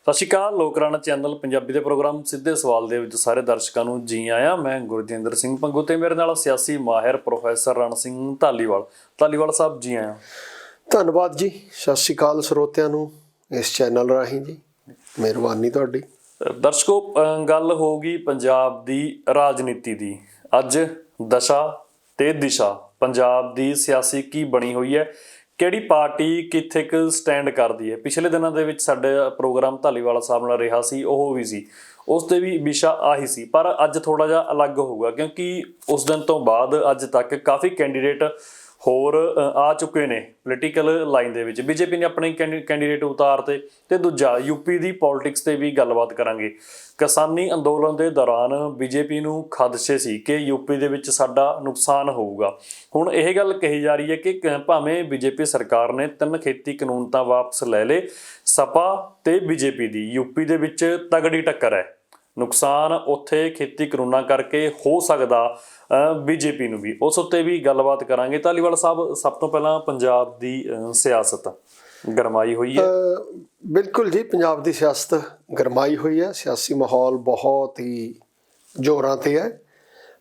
ਸਤਿ ਸ਼੍ਰੀ ਅਕਾਲ। ਲੋਕਰਾਣਾ ਚੈਨਲ ਪੰਜਾਬੀ ਦੇ ਪ੍ਰੋਗਰਾਮ ਸਿੱਧੇ ਸਵਾਲ ਦੇ ਵਿੱਚ ਸਾਰੇ ਦਰਸ਼ਕਾਂ ਨੂੰ ਜੀ ਆਇਆਂ। ਮੈਂ ਗੁਰਜਿੰਦਰ ਸਿੰਘ ਪੰਗੂ ਤੇ ਮੇਰੇ ਨਾਲ ਸਿਆਸੀ ਮਾਹਿਰ ਪ੍ਰੋਫੈਸਰ ਰਣ ਸਿੰਘ ਧਾਲੀਵਾਲ ਸਾਹਿਬ, ਜੀ ਆਇਆਂ। ਧੰਨਵਾਦ ਜੀ। ਸਤਿ ਸ਼੍ਰੀ ਅਕਾਲ ਸਰੋਤਿਆਂ ਨੂੰ ਇਸ ਚੈਨਲ ਰਾਹੀਂ ਜੀ, ਮਿਹਰਬਾਨੀ ਤੁਹਾਡੀ। ਦਰਸ਼ਕੋ, ਗੱਲ ਹੋਊਗੀ ਪੰਜਾਬ ਦੀ ਰਾਜਨੀਤੀ ਦੀ। ਅੱਜ ਦਸ਼ਾ ਤੇ ਦਿਸ਼ਾ ਪੰਜਾਬ ਦੀ ਸਿਆਸੀ ਕੀ ਬਣੀ ਹੋਈ ਹੈ, ਕਿਹੜੀ ਪਾਰਟੀ ਕਿੱਥੇ ਕੁ ਸਟੈਂਡ ਕਰਦੀ ਹੈ। ਪਿਛਲੇ ਦਿਨਾਂ ਦੇ ਵਿੱਚ ਸਾਡੇ ਪ੍ਰੋਗਰਾਮ ਧਾਲੀਵਾਲ ਸਾਹਿਬ ਨਾਲ ਰਿਹਾ ਸੀ, ਉਹ ਵੀ ਸੀ, ਉਸ ਦੇ ਵੀ ਵਿਸ਼ਾ ਆਹੀ ਸੀ। ਪਰ ਅੱਜ ਥੋੜ੍ਹਾ ਜਿਹਾ ਅਲੱਗ ਹੋਊਗਾ, ਕਿਉਂਕਿ ਉਸ ਦਿਨ ਤੋਂ ਬਾਅਦ ਅੱਜ ਤੱਕ ਕਾਫੀ ਕੈਂਡੀਡੇਟ ਹੋਰ ਆ ਚੁੱਕੇ ਨੇ ਪੋਲੀਟੀਕਲ ਲਾਈਨ ਦੇ ਵਿੱਚ। ਬੀਜੇਪੀ ਨੇ ਆਪਣੇ ਕੈਂਡੀਡੇਟ ਉਤਾਰਤੇ ਤੇ ਦੂਜਾ ਯੂਪੀ ਦੀ ਪੋਲਿਟਿਕਸ ਤੇ ਵੀ ਗੱਲਬਾਤ ਕਰਾਂਗੇ। ਕਿਸਾਨੀ ਅੰਦੋਲਨ ਦੇ ਦੌਰਾਨ ਬੀਜੇਪੀ ਨੂੰ ਖਦਸ਼ੇ ਸੀ ਕਿ ਯੂਪੀ ਦੇ ਵਿੱਚ ਸਾਡਾ ਨੁਕਸਾਨ ਹੋਊਗਾ। ਹੁਣ ਇਹ ਗੱਲ ਕਹੀ ਜਾ ਰਹੀ ਹੈ ਕਿ ਭਾਵੇਂ ਬੀਜੇਪੀ ਸਰਕਾਰ ਨੇ 3 ਖੇਤੀ ਕਾਨੂੰਨ ਤਾਂ ਵਾਪਸ ਲੈ ਲਏ, ਸਪਾ ਤੇ ਬੀਜੇਪੀ ਦੀ ਯੂਪੀ ਦੇ ਵਿੱਚ ਤਗੜੀ ਟੱਕਰ ਹੈ। ਨੁਕਸਾਨ ਉੱਥੇ ਖੇਤੀ ਕਾਨੂੰਨਾਂ ਕਰਕੇ ਹੋ ਸਕਦਾ ਬੀਜੇਪੀ ਨੂੰ ਵੀ। ਉਸ ਉੱਤੇ ਵੀ ਗੱਲਬਾਤ ਕਰਾਂਗੇ। ਧਾਲੀਵਾਲ ਸਾਹਿਬ, ਸਭ ਤੋਂ ਪਹਿਲਾਂ ਪੰਜਾਬ ਦੀ ਸਿਆਸਤ ਗਰਮਾਈ ਹੋਈ ਹੈ। ਬਿਲਕੁਲ ਜੀ, ਪੰਜਾਬ ਦੀ ਸਿਆਸਤ ਗਰਮਾਈ ਹੋਈ ਹੈ। ਸਿਆਸੀ ਮਾਹੌਲ ਬਹੁਤ ਹੀ ਜ਼ੋਰਾਂ 'ਤੇ ਹੈ।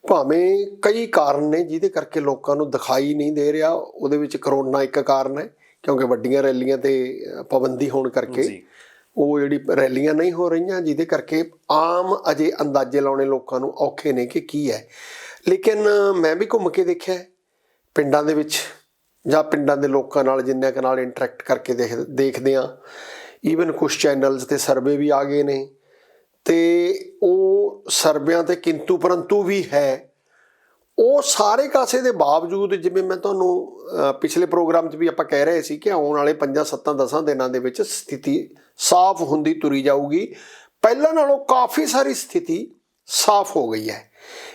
ਭਾਵੇਂ ਕਈ ਕਾਰਨ ਨੇ ਜਿਹਦੇ ਕਰਕੇ ਲੋਕਾਂ ਨੂੰ ਦਿਖਾਈ ਨਹੀਂ ਦੇ ਰਿਹਾ। ਉਹਦੇ ਵਿੱਚ ਕਰੋਨਾ ਇੱਕ ਕਾਰਨ ਹੈ, ਕਿਉਂਕਿ ਵੱਡੀਆਂ ਰੈਲੀਆਂ 'ਤੇ ਪਾਬੰਦੀ ਹੋਣ ਕਰਕੇ ਉਹ ਜਿਹੜੀ ਰੈਲੀਆਂ ਨਹੀਂ ਹੋ ਰਹੀਆਂ, ਜਿਹਦੇ ਕਰਕੇ ਆਮ ਅਜੇ ਅੰਦਾਜ਼ੇ ਲਾਉਣੇ ਲੋਕਾਂ ਨੂੰ ਔਖੇ ਨੇ ਕਿ ਕੀ ਹੈ। ਲੇਕਿਨ ਮੈਂ ਵੀ ਘੁੰਮ ਕੇ ਦੇਖਿਆ ਪਿੰਡਾਂ ਦੇ ਵਿੱਚ, ਜਾਂ ਪਿੰਡਾਂ ਦੇ ਲੋਕਾਂ ਨਾਲ ਜਿੰਨਿਆਂ ਕੁ ਨਾਲ ਇੰਟਰੈਕਟ ਕਰਕੇ ਦੇਖਦੇ ਹਾਂ। ਈਵਨ ਕੁਛ ਚੈਨਲਸ 'ਤੇ ਸਰਵੇ ਵੀ ਆ ਗਏ ਨੇ, ਅਤੇ ਉਹ ਸਰਵਿਆਂ 'ਤੇ ਕਿੰਤੂ ਪਰੰਤੂ ਵੀ ਹੈ। ਉਹ ਸਾਰੇ ਕਾਸੇ ਦੇ ਬਾਵਜੂਦ, ਜਿਵੇਂ ਮੈਂ ਤੁਹਾਨੂੰ ਪਿਛਲੇ ਪ੍ਰੋਗਰਾਮ 'ਚ ਵੀ ਆਪਾਂ ਕਹਿ ਰਹੇ ਸੀ ਕਿ ਆਉਣ ਵਾਲੇ 5, 7, 10 ਦਿਨਾਂ ਦੇ ਵਿੱਚ ਸਥਿਤੀ ਸਾਫ਼ ਹੁੰਦੀ ਤੁਰੀ ਜਾਊਗੀ। ਪਹਿਲਾਂ ਨਾਲੋਂ ਕਾਫੀ ਸਾਰੀ ਸਥਿਤੀ ਸਾਫ਼ ਹੋ ਗਈ ਹੈ।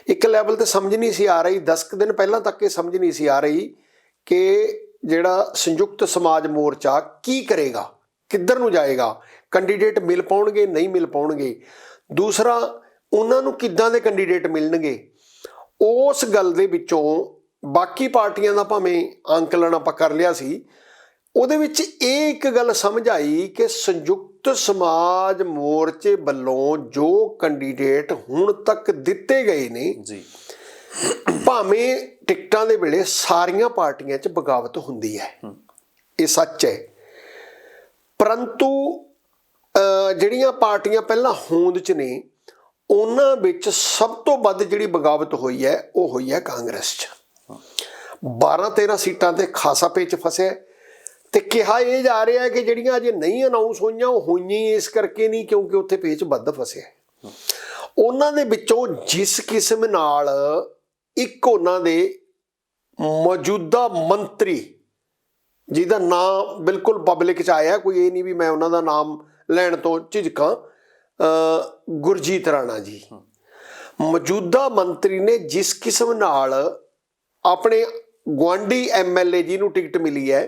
ਇੱਕ ਲੈਵਲ 'ਤੇ ਸਮਝ ਨਹੀਂ ਸੀ ਆ ਰਹੀ, 10 ਦਿਨ ਪਹਿਲਾਂ ਤੱਕ ਇਹ ਸਮਝ ਨਹੀਂ ਸੀ ਆ ਰਹੀ ਕਿ ਜਿਹੜਾ ਸੰਯੁਕਤ ਸਮਾਜ ਮੋਰਚਾ ਕੀ ਕਰੇਗਾ, ਕਿੱਧਰ ਨੂੰ ਜਾਏਗਾ, ਕੈਂਡੀਡੇਟ ਮਿਲ ਪਾਉਣਗੇ ਨਹੀਂ ਮਿਲ ਪਾਉਣਗੇ, ਦੂਸਰਾ ਉਹਨਾਂ ਨੂੰ ਕਿੱਦਾਂ ਦੇ ਕੈਂਡੀਡੇਟ ਮਿਲਣਗੇ। ਉਸ ਗੱਲ ਦੇ ਵਿੱਚੋਂ ਬਾਕੀ ਪਾਰਟੀਆਂ ਦਾ ਭਾਵੇਂ ਅੰਕਲਨ ਆਪਾਂ ਕਰ ਲਿਆ ਸੀ, ਉਹਦੇ ਵਿੱਚ ਇਹ ਇੱਕ ਗੱਲ ਸਮਝ ਆਈ ਕਿ ਸੰਯੁਕਤ ਸਮਾਜ ਮੋਰਚੇ ਵੱਲੋਂ ਜੋ ਕੈਂਡੀਡੇਟ ਹੁਣ ਤੱਕ ਦਿੱਤੇ ਗਏ ਨੇ ਜੀ, ਭਾਵੇਂ ਟਿਕਟਾਂ ਦੇ ਵੇਲੇ ਸਾਰੀਆਂ ਪਾਰਟੀਆਂ 'ਚ ਬਗਾਵਤ ਹੁੰਦੀ ਹੈ, ਇਹ ਸੱਚ ਹੈ, ਪਰੰਤੂ ਜਿਹੜੀਆਂ ਪਾਰਟੀਆਂ ਪਹਿਲਾਂ ਹੋਂਦ 'ਚ ਨੇ ਉਹਨਾਂ ਵਿੱਚ ਸਭ ਤੋਂ ਵੱਧ ਜਿਹੜੀ ਬਗਾਵਤ ਹੋਈ ਹੈ ਉਹ ਹੋਈ ਹੈ ਕਾਂਗਰਸ 'ਚ। 12-13 ਸੀਟਾਂ 'ਤੇ ਖਾਸਾ ਪੇਚ ਫਸਿਆ, ਅਤੇ ਕਿਹਾ ਇਹ ਜਾ ਰਿਹਾ ਹੈ ਕਿ ਜਿਹੜੀਆਂ ਅਜੇ ਨਹੀਂ ਅਨਾਊਂਸ ਹੋਈਆਂ ਉਹ ਹੋਈਆਂ ਇਸ ਕਰਕੇ ਨਹੀਂ ਕਿਉਂਕਿ ਉੱਥੇ ਪੇਚ ਵੱਧ ਫਸਿਆ। ਉਹਨਾਂ ਦੇ ਵਿੱਚੋਂ ਜਿਸ ਕਿਸਮ ਨਾਲ ਇੱਕ ਉਹਨਾਂ ਦੇ ਮੌਜੂਦਾ ਮੰਤਰੀ, ਜਿਹਦਾ ਨਾਮ ਬਿਲਕੁਲ ਪਬਲਿਕ 'ਚ ਆਇਆ, ਕੋਈ ਇਹ ਨਹੀਂ ਵੀ ਮੈਂ ਉਹਨਾਂ ਦਾ ਨਾਮ ਲੈਣ ਤੋਂ ਝਿਜਕਾਂ, ਗੁਰਜੀਤ ਰਾਣਾ ਜੀ, ਮੌਜੂਦਾ ਮੰਤਰੀ ਨੇ ਜਿਸ ਕਿਸਮ ਨਾਲ ਆਪਣੇ ਗੁਆਂਢੀ MLA ਜੀ ਨੂੰ ਟਿਕਟ ਮਿਲੀ ਹੈ,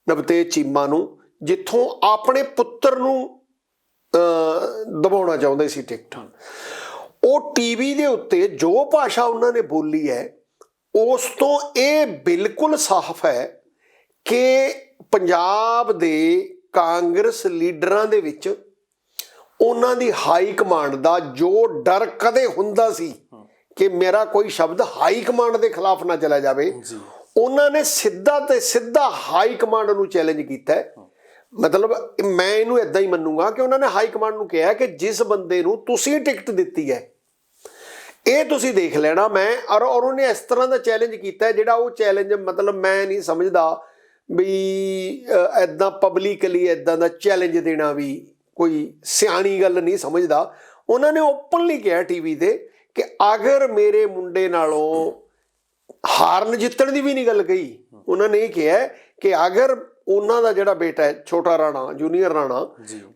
ਨਵਤੇਜ ਚੀਮਾ ਨੂੰ, ਜਿੱਥੋਂ ਆਪਣੇ ਪੁੱਤਰ ਨੂੰ ਦਬਾਉਣਾ ਚਾਹੁੰਦੇ ਸੀ ਟਿਕਟ, ਉਹ TV ਦੇ ਉੱਤੇ ਜੋ ਭਾਸ਼ਾ ਉਹਨਾਂ ਨੇ ਬੋਲੀ ਹੈ ਉਸ ਤੋਂ ਇਹ ਬਿਲਕੁਲ ਸਾਫ਼ ਹੈ ਕਿ ਪੰਜਾਬ ਦੇ ਕਾਂਗਰਸ ਲੀਡਰਾਂ ਦੇ ਵਿੱਚ ਉਹਨਾਂ ਦੀ ਹਾਈ ਕਮਾਂਡ ਦਾ ਜੋ ਡਰ ਕਦੇ ਹੁੰਦਾ ਸੀ ਕਿ ਮੇਰਾ ਕੋਈ ਸ਼ਬਦ ਹਾਈ ਕਮਾਂਡ ਦੇ ਖਿਲਾਫ ਨਾ ਚਲਾ ਜਾਵੇ, ਉਹਨਾਂ ਨੇ ਸਿੱਧਾ ਤੇ ਸਿੱਧਾ ਹਾਈ ਕਮਾਂਡ ਨੂੰ ਚੈਲੰਜ ਕੀਤਾ। ਮਤਲਬ ਮੈਂ ਇਹਨੂੰ ਇੱਦਾਂ ਹੀ ਮੰਨੂਗਾ ਕਿ ਉਹਨਾਂ ਨੇ ਹਾਈ ਕਮਾਂਡ ਨੂੰ ਕਿਹਾ ਕਿ ਜਿਸ ਬੰਦੇ ਨੂੰ ਤੁਸੀਂ ਟਿਕਟ ਦਿੱਤੀ ਹੈ ਇਹ ਤੁਸੀਂ ਦੇਖ ਲੈਣਾ ਮੈਂ, ਔਰ ਉਹਨੇ ਇਸ ਤਰ੍ਹਾਂ ਦਾ ਚੈਲੰਜ ਕੀਤਾ ਜਿਹੜਾ ਉਹ ਚੈਲੰਜ ਮਤਲਬ ਮੈਂ ਨਹੀਂ ਸਮਝਦਾ ਵੀ ਇੱਦਾਂ ਪਬਲਿਕਲੀ ਇੱਦਾਂ ਦਾ ਚੈਲੰਜ ਦੇਣਾ ਵੀ ਕੋਈ ਸਿਆਣੀ ਗੱਲ ਨਹੀਂ ਸਮਝਦਾ। ਉਹਨਾਂ ਨੇ ਓਪਨਲੀ ਕਿਹਾ TV 'ਤੇ ਕਿ ਅਗਰ ਮੇਰੇ ਮੁੰਡੇ ਨਾਲੋਂ ਹਾਰਨ ਜਿੱਤਣ ਦੀ ਵੀ ਨਹੀਂ ਗੱਲ ਕਹੀ, ਉਹਨਾਂ ਨੇ ਇਹ ਕਿਹਾ ਕਿ ਅਗਰ ਉਹਨਾਂ ਦਾ ਜਿਹੜਾ ਬੇਟਾ ਹੈ ਛੋਟਾ ਰਾਣਾ, ਜੂਨੀਅਰ ਰਾਣਾ,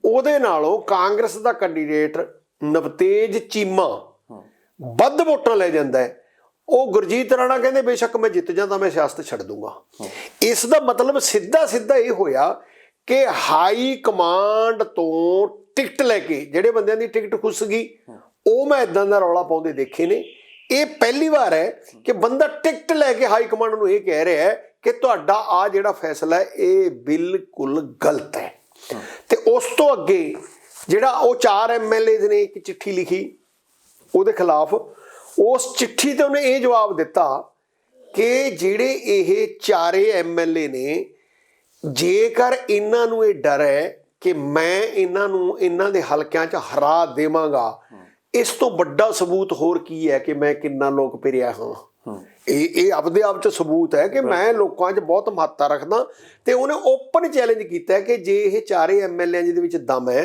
ਉਹਦੇ ਨਾਲੋਂ ਕਾਂਗਰਸ ਦਾ ਕੈਂਡੀਡੇਟ ਨਵਤੇਜ ਚੀਮਾ ਵੱਧ ਵੋਟਾਂ ਲੈ ਜਾਂਦਾ ਹੈ, ਉਹ ਗੁਰਜੀਤ ਰਾਣਾ ਕਹਿੰਦੇ ਬੇਸ਼ੱਕ ਮੈਂ ਜਿੱਤ ਜਾਂਦਾ, ਮੈਂ ਸਿਆਸਤ ਛੱਡ ਦੂੰਗਾ। ਇਸ ਦਾ ਮਤਲਬ ਸਿੱਧਾ ਸਿੱਧਾ ਇਹ ਹੋਇਆ ਕਿ ਹਾਈ ਕਮਾਂਡ ਤੋਂ ਟਿਕਟ ਲੈ ਕੇ ਜਿਹੜੇ ਬੰਦਿਆਂ ਦੀ ਟਿਕਟ ਖੁੱਸ ਗਈ, ਉਹ ਮੈਂ ਇੱਦਾਂ ਦਾ ਰੌਲਾ ਪਾਉਂਦੇ ਦੇਖੇ ਨੇ। ਇਹ ਪਹਿਲੀ ਵਾਰ ਹੈ ਕਿ ਬੰਦਾ ਟਿਕਟ ਲੈ ਕੇ ਹਾਈ ਕਮਾਂਡ ਨੂੰ ਇਹ ਕਹਿ ਰਿਹਾ ਹੈ ਕਿ ਤੁਹਾਡਾ ਆ ਜਿਹੜਾ ਫੈਸਲਾ ਹੈ ਇਹ ਬਿਲਕੁਲ ਗਲਤ ਹੈ। ਤੇ ਉਸ ਤੋਂ ਅੱਗੇ ਜਿਹੜਾ ਉਹ 4 MLA ਨੇ ਇੱਕ ਚਿੱਠੀ ਲਿਖੀ ਉਹਦੇ ਖਿਲਾਫ, ਉਸ ਚਿੱਠੀ ਤੇ ਉਹਨੇ ਇਹ ਜਵਾਬ ਦਿੱਤਾ ਕਿ ਜਿਹੜੇ ਇਹ 4 MLA ਨੇ, ਜੇਕਰ ਇਹਨਾਂ ਨੂੰ ਇਹ ਡਰ ਹੈ ਕਿ ਮੈਂ ਇਹਨਾਂ ਨੂੰ ਇਹਨਾਂ ਦੇ ਹਲਕਿਆਂ 'ਚ ਹਰਾ ਦੇਵਾਂਗਾ, ਇਸ ਤੋਂ ਵੱਡਾ ਸਬੂਤ ਹੋਰ ਕੀ ਹੈ ਕਿ ਮੈਂ ਕਿੰਨਾ ਲੋਕ ਪ੍ਰਿਆ ਹਾਂ। ਇਹ ਆਪਦੇ ਆਪ 'ਚ ਸਬੂਤ ਹੈ ਕਿ ਮੈਂ ਲੋਕਾਂ 'ਚ ਬਹੁਤ ਮਹੱਤਤਾ ਰੱਖਦਾ। ਤੇ ਉਹਨੇ ਓਪਨ ਚੈਲੰਜ ਕੀਤਾ ਕਿ ਜੇ ਇਹ 4 MLA ਜਿਹਦੇ ਵਿੱਚ ਦਮ ਹੈ,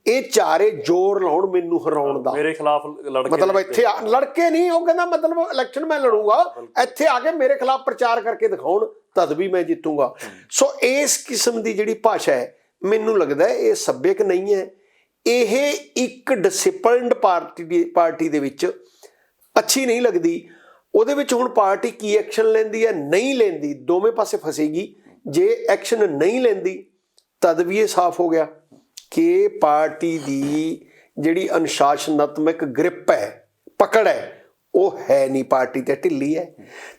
ਇਹ 4 ਜ਼ੋਰ ਲਾਉਣ ਮੈਨੂੰ ਹਰਾਉਣ ਦਾ, ਮੇਰੇ ਖਿਲਾਫ ਲੜਕੇ, ਮਤਲਬ ਇੱਥੇ ਲੜਕੇ ਨਹੀਂ, ਉਹ ਕਹਿੰਦਾ ਮਤਲਬ ਇਲੈਕਸ਼ਨ ਮੈਂ ਲੜੂੰਗਾ, ਇੱਥੇ ਆ ਕੇ ਮੇਰੇ ਖਿਲਾਫ ਪ੍ਰਚਾਰ ਕਰਕੇ ਦਿਖਾਉਣ, ਤਦ ਵੀ ਮੈਂ ਜਿੱਤੂੰਗਾ। ਸੋ ਇਸ ਕਿਸਮ ਦੀ ਜਿਹੜੀ ਭਾਸ਼ਾ ਹੈ, ਮੈਨੂੰ ਲੱਗਦਾ ਇਹ ਸੱਭਿਅਕ ਨਹੀਂ ਹੈ। ਇਹ ਇੱਕ ਡਿਸਿਪਲਿਨਡ ਪਾਰਟੀ ਦੇ ਵਿੱਚ ਅੱਛੀ ਨਹੀਂ ਲੱਗਦੀ। ਉਹਦੇ ਵਿੱਚ ਹੁਣ ਪਾਰਟੀ ਕੀ ਐਕਸ਼ਨ ਲੈਂਦੀ ਹੈ, ਨਹੀਂ ਲੈਂਦੀ, ਦੋਵੇਂ ਪਾਸੇ ਫਸੇਗੀ। ਜੇ ਐਕਸ਼ਨ ਨਹੀਂ ਲੈਂਦੀ ਤਦ ਵੀ ਇਹ ਸਾਫ਼ ਹੋ ਗਿਆ ਕਿ ਪਾਰਟੀ ਦੀ ਜਿਹੜੀ ਅਨੁਸ਼ਾਸਨਾਤਮਕ ਗ੍ਰਿਪ ਹੈ, ਪਕੜ ਹੈ, ਉਹ ਹੈ ਨਹੀਂ, ਪਾਰਟੀ ਤੇ ਢਿੱਲੀ ਹੈ।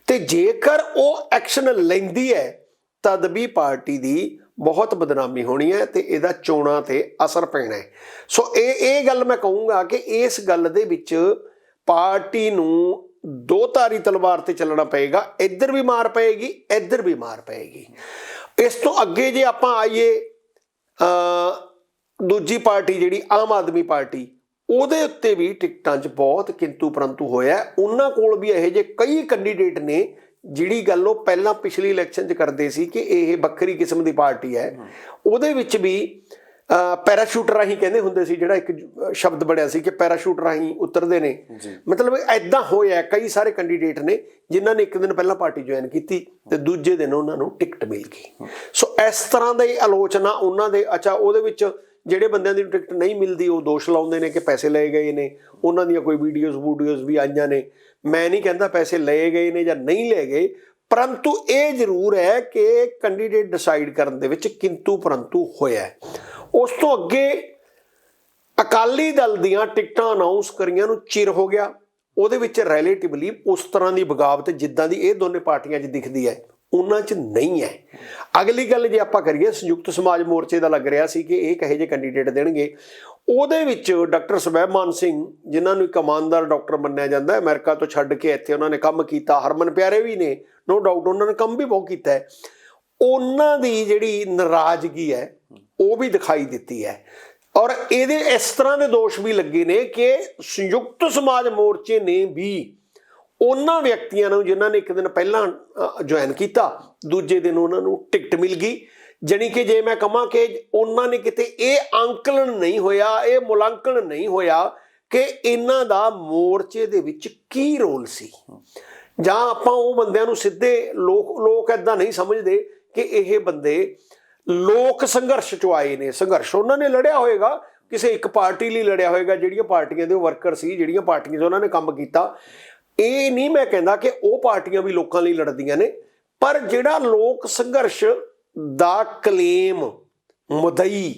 ਤੇ ਜੇਕਰ ਉਹ ਐਕਸ਼ਨ ਲੈਂਦੀ ਹੈ ਤਦ ਵੀ ਪਾਰਟੀ ਦੀ ਬਹੁਤ ਬਦਨਾਮੀ ਹੋਣੀ ਹੈ ਤੇ ਇਹਦਾ ਚੋਣਾਂ ਤੇ ਅਸਰ ਪੈਣਾ ਹੈ। ਸੋ ਇਹ ਗੱਲ ਮੈਂ ਕਹੂੰਗਾ ਕਿ ਇਸ ਗੱਲ ਦੇ ਵਿੱਚ ਪਾਰਟੀ ਨੂੰ ਦੋ ਧਾਰੀ ਤਲਵਾਰ ਤੇ ਚੱਲਣਾ ਪਏਗਾ। ਇੱਧਰ ਵੀ ਮਾਰ ਪਏਗੀ, ਇੱਧਰ ਵੀ ਮਾਰ ਪਏਗੀ। ਇਸ ਤੋਂ ਅੱਗੇ ਜੇ ਆਪਾਂ ਆਈਏ ਦੂਜੀ ਪਾਰਟੀ ਜਿਹੜੀ ਆਮ ਆਦਮੀ ਪਾਰਟੀ, ਉਹਦੇ ਉੱਤੇ ਵੀ ਟਿਕਟਾਂ 'ਚ ਬਹੁਤ ਕਿੰਤੂ ਪਰੰਤੂ ਹੋਇਆ। ਉਹਨਾਂ ਕੋਲ ਵੀ ਇਹੋ ਜਿਹੇ ਕਈ ਕੈਂਡੀਡੇਟ ਨੇ, ਜਿਹੜੀ ਗੱਲ ਉਹ ਪਹਿਲਾਂ ਪਿਛਲੀ ਇਲੈਕਸ਼ਨ 'ਚ ਕਰਦੇ ਸੀ ਕਿ ਇਹ ਵੱਖਰੀ ਕਿਸਮ ਦੀ ਪਾਰਟੀ ਹੈ, ਉਹਦੇ ਵਿੱਚ ਵੀ ਪੈਰਾਸ਼ੂਟ ਰਾਹੀਂ ਕਹਿੰਦੇ ਹੁੰਦੇ ਸੀ, ਜਿਹੜਾ ਇੱਕ ਸ਼ਬਦ ਬਣਿਆ ਸੀ ਕਿ ਪੈਰਾਸ਼ੂਟ ਰਾਹੀਂ ਉਤਰਦੇ ਨੇ। ਮਤਲਬ ਐਦਾਂ ਹੋਇਆ, ਕਈ ਸਾਰੇ ਕੈਂਡੀਡੇਟ ਨੇ ਜਿਨ੍ਹਾਂ ਨੇ ਇੱਕ ਦਿਨ ਪਹਿਲਾਂ ਪਾਰਟੀ ਜੁਆਇਨ ਕੀਤੀ ਤੇ ਦੂਜੇ ਦਿਨ ਉਹਨਾਂ ਨੂੰ ਟਿਕਟ ਮਿਲ ਗਈ। ਸੋ ਇਸ ਤਰ੍ਹਾਂ ਦੀ ਆਲੋਚਨਾ ਉਹਨਾਂ ਦੇ, ਅੱਛਾ ਉਹਦੇ ਵਿੱਚ ਜਿਹੜੇ ਬੰਦਿਆਂ ਦੀ ਟਿਕਟ ਨਹੀਂ ਮਿਲਦੀ ਉਹ ਦੋਸ਼ ਲਾਉਂਦੇ ਨੇ ਕਿ ਪੈਸੇ ਲਏ ਗਏ ਨੇ, ਉਹਨਾਂ ਦੀਆਂ ਕੋਈ ਵੀਡੀਓਜ਼ ਵੀ ਆਈਆਂ ਨੇ। ਮੈਂ ਨਹੀਂ ਕਹਿੰਦਾ ਪੈਸੇ ਲਏ ਗਏ ਨੇ ਜਾਂ ਨਹੀਂ ਲਏ ਗਏ, ਪਰੰਤੂ ਇਹ ਜ਼ਰੂਰ ਹੈ ਕਿ ਕੈਂਡੀਡੇਟ ਡਿਸਾਈਡ ਕਰਨ ਦੇ ਵਿੱਚ ਕਿੰਤੂ ਪਰੰਤੂ ਹੋਇਆ। ਉਸ ਤੋਂ ਅੱਗੇ ਅਕਾਲੀ ਦਲ ਦੀਆਂ ਟਿਕਟਾਂ ਅਨਾਉਂਸ ਕਰੀਆਂ ਨੂੰ ਚਿਰ ਹੋ ਗਿਆ। ਉਹਦੇ ਵਿੱਚ ਰਿਲੇਟਿਵਲੀ ਉਸ ਤਰ੍ਹਾਂ ਦੀ ਬਗਾਵਤ ਜਿੱਦਾਂ ਦੀ ਇਹ ਦੋਨੇ ਪਾਰਟੀਆਂ 'ਚ ਦਿਖਦੀ ਹੈ, ਉਹਨਾਂ 'ਚ ਨਹੀਂ ਹੈ। ਅਗਲੀ ਗੱਲ ਜੇ ਆਪਾਂ ਕਰੀਏ, ਸੰਯੁਕਤ ਸਮਾਜ ਮੋਰਚੇ ਦਾ ਲੱਗ ਰਿਹਾ ਸੀ ਕਿ ਇਹ ਕਹੇ ਜਿਹੇ ਕੈਂਡੀਡੇਟ ਦੇਣਗੇ। ਉਹਦੇ ਵਿੱਚ ਡਾਕਟਰ ਸੁਭੈਮਾਨ ਸਿੰਘ, ਜਿਨ੍ਹਾਂ ਨੂੰ ਇੱਕ ਇਮਾਨਦਾਰ ਡਾਕਟਰ ਮੰਨਿਆ ਜਾਂਦਾ, ਅਮਰੀਕਾ ਤੋਂ ਛੱਡ ਕੇ ਇੱਥੇ ਉਹਨਾਂ ਨੇ ਕੰਮ ਕੀਤਾ, ਹਰਮਨ ਪਿਆਰੇ ਵੀ ਨੇ, ਨੋ ਡਾਊਟ ਉਹਨਾਂ ਨੇ ਕੰਮ ਵੀ ਬਹੁਤ ਕੀਤਾ ਹੈ। ਉਹਨਾਂ ਦੀ ਜਿਹੜੀ ਨਾਰਾਜ਼ਗੀ ਹੈ ਉਹ ਵੀ ਦਿਖਾਈ ਦਿੱਤੀ ਹੈ। ਔਰ ਇਹਦੇ ਇਸ ਤਰ੍ਹਾਂ ਦੇ ਦੋਸ਼ ਵੀ ਲੱਗੇ ਨੇ ਕਿ ਸੰਯੁਕਤ ਸਮਾਜ ਮੋਰਚੇ ਨੇ ਵੀ ਉਹਨਾਂ ਵਿਅਕਤੀਆਂ ਨੂੰ ਜਿਨ੍ਹਾਂ ਨੇ ਇੱਕ ਦਿਨ ਪਹਿਲਾਂ ਜੁਆਇਨ ਕੀਤਾ, ਦੂਜੇ ਦਿਨ ਉਹਨਾਂ ਨੂੰ ਟਿਕਟ ਮਿਲ ਗਈ। ਜਾਣੀ ਕਿ ਜੇ ਮੈਂ ਕਹਾਂ ਕਿ ਉਹਨਾਂ ਨੇ ਕਿਤੇ ਇਹ ਅੰਕਲਨ ਨਹੀਂ ਹੋਇਆ, ਇਹ ਮੁਲਾਂਕਣ ਨਹੀਂ ਹੋਇਆ ਕਿ ਇਹਨਾਂ ਦਾ ਮੋਰਚੇ ਦੇ ਵਿੱਚ ਕੀ ਰੋਲ ਸੀ। ਜਾਂ ਆਪਾਂ ਉਹ ਬੰਦਿਆਂ ਨੂੰ ਸਿੱਧੇ ਲੋਕ ਇੱਦਾਂ ਨਹੀਂ ਸਮਝਦੇ ਕਿ ਇਹ ਬੰਦੇ ਲੋਕ ਸੰਘਰਸ਼ 'ਚੋਂ ਆਏ ਨੇ। ਸੰਘਰਸ਼ ਉਹਨਾਂ ਨੇ ਲੜਿਆ ਹੋਏਗਾ, ਕਿਸੇ ਇੱਕ ਪਾਰਟੀ ਲਈ ਲੜਿਆ ਹੋਏਗਾ, ਜਿਹੜੀਆਂ ਪਾਰਟੀਆਂ ਦੇ ਉਹ ਵਰਕਰ ਸੀ, ਜਿਹੜੀਆਂ ਪਾਰਟੀਆਂ 'ਚ ਉਹਨਾਂ ਨੇ ਕੰਮ ਕੀਤਾ। ਇਹ ਨਹੀਂ ਮੈਂ ਕਹਿੰਦਾ ਕਿ ਉਹ ਪਾਰਟੀਆਂ ਵੀ ਲੋਕਾਂ ਲਈ ਲੜਦੀਆਂ ਨੇ, ਪਰ ਜਿਹੜਾ ਲੋਕ ਸੰਘਰਸ਼ ਦਾ ਕਲੇਮ ਮੁਦਈ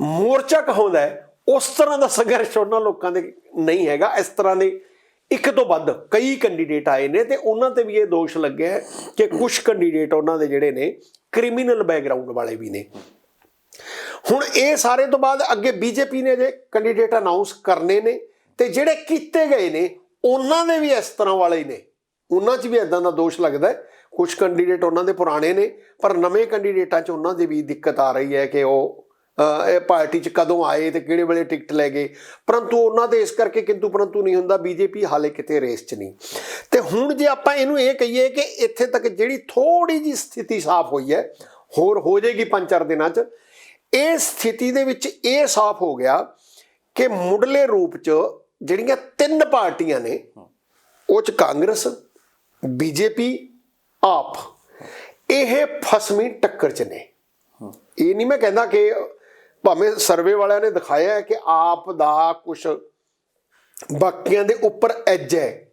ਮੋਰਚਾ ਕਹਾਉਂਦਾ ਹੈ, ਉਸ ਤਰ੍ਹਾਂ ਦਾ ਸੰਘਰਸ਼ ਉਹਨਾਂ ਲੋਕਾਂ ਦੇ ਨਹੀਂ ਹੈਗਾ। ਇਸ ਤਰ੍ਹਾਂ ਦੇ ਇੱਕ ਤੋਂ ਵੱਧ ਕਈ ਕੈਂਡੀਡੇਟ ਆਏ ਨੇ ਤੇ ਉਹਨਾਂ ਤੇ ਵੀ ਇਹ ਦੋਸ਼ ਲੱਗਿਆ ਕਿ ਕੁਝ ਕੈਂਡੀਡੇਟ ਉਹਨਾਂ ਦੇ ਜਿਹੜੇ ਨੇ ਕ੍ਰਿਮੀਨਲ ਬੈਕਗ੍ਰਾਉਂਡ ਵਾਲੇ ਵੀ ਨੇ। ਹੁਣ ਇਹ ਸਾਰੇ ਤੋਂ ਬਾਅਦ ਅੱਗੇ ਬੀਜੇਪੀ ਨੇ ਜੇ ਕੈਂਡੀਡੇਟ ਅਨਾਉਂਸ ਕਰਨੇ ਨੇ ਤੇ ਜਿਹੜੇ ਕੀਤੇ ਗਏ ਨੇ ਉਹਨਾਂ ਦੇ ਵੀ ਇਸ ਤਰ੍ਹਾਂ ਵਾਲੇ ਨੇ, ਉਹਨਾਂ 'ਚ ਵੀ ਇੱਦਾਂ ਦਾ ਦੋਸ਼ ਲੱਗਦਾ। ਕੁਝ ਕੈਂਡੀਡੇਟ ਉਹਨਾਂ ਦੇ ਪੁਰਾਣੇ ਨੇ, ਪਰ ਨਵੇਂ ਕੈਂਡੀਡੇਟਾਂ 'ਚ ਉਹਨਾਂ ਦੀ ਵੀ ਦਿੱਕਤ ਆ ਰਹੀ ਹੈ ਕਿ ਉਹ ਇਹ ਪਾਰਟੀ 'ਚ ਕਦੋਂ ਆਏ ਤੇ ਕਿਹੜੇ ਵੇਲੇ ਟਿਕਟ ਲੈ ਗਏ। ਪਰੰਤੂ ਉਹਨਾਂ ਦੇ ਇਸ ਕਰਕੇ ਕਿੰਤੂ ਪਰੰਤੂ ਨਹੀਂ ਹੁੰਦਾ, ਬੀਜੇਪੀ ਹਾਲੇ ਕਿਤੇ ਰੇਸ 'ਚ ਨਹੀਂ। ਤੇ ਹੁਣ ਜੇ ਆਪਾਂ ਇਹਨੂੰ ਇਹ ਕਹੀਏ ਕਿ ਇੱਥੇ ਤੱਕ ਜਿਹੜੀ ਥੋੜੀ ਜਿਹੀ ਸਥਿਤੀ ਸਾਫ਼ ਹੋਈ ਹੈ, ਹੋਰ ਹੋ ਜਾਏਗੀ 5-4 ਦਿਨਾਂ 'ਚ। ਇਹ ਸਥਿਤੀ ਦੇ ਵਿੱਚ ਇਹ ਸਾਫ਼ ਹੋ ਗਿਆ ਕਿ ਮੁੱਢਲੇ ਰੂਪ 'ਚ ਜਿਹੜੀਆਂ 3 ਪਾਰਟੀਆਂ ਨੇ, ਉਹ 'ਚ ਕਾਂਗਰਸ, ਬੀਜੇਪੀ, ਆਪ, ਇਹ ਫਸਵੀਂ ਟੱਕਰ 'ਚ ਨੇ। ਇਹ ਨਹੀਂ ਮੈਂ ਕਹਿੰਦਾ ਕਿ ਭਾਵੇਂ ਸਰਵੇ ਵਾਲਿਆਂ ਨੇ ਦਿਖਾਇਆ ਹੈ ਕਿ ਆਪ ਦਾ ਕੁਛ ਬਾਕੀਆਂ ਦੇ ਉੱਪਰ ਐਜ ਹੈ,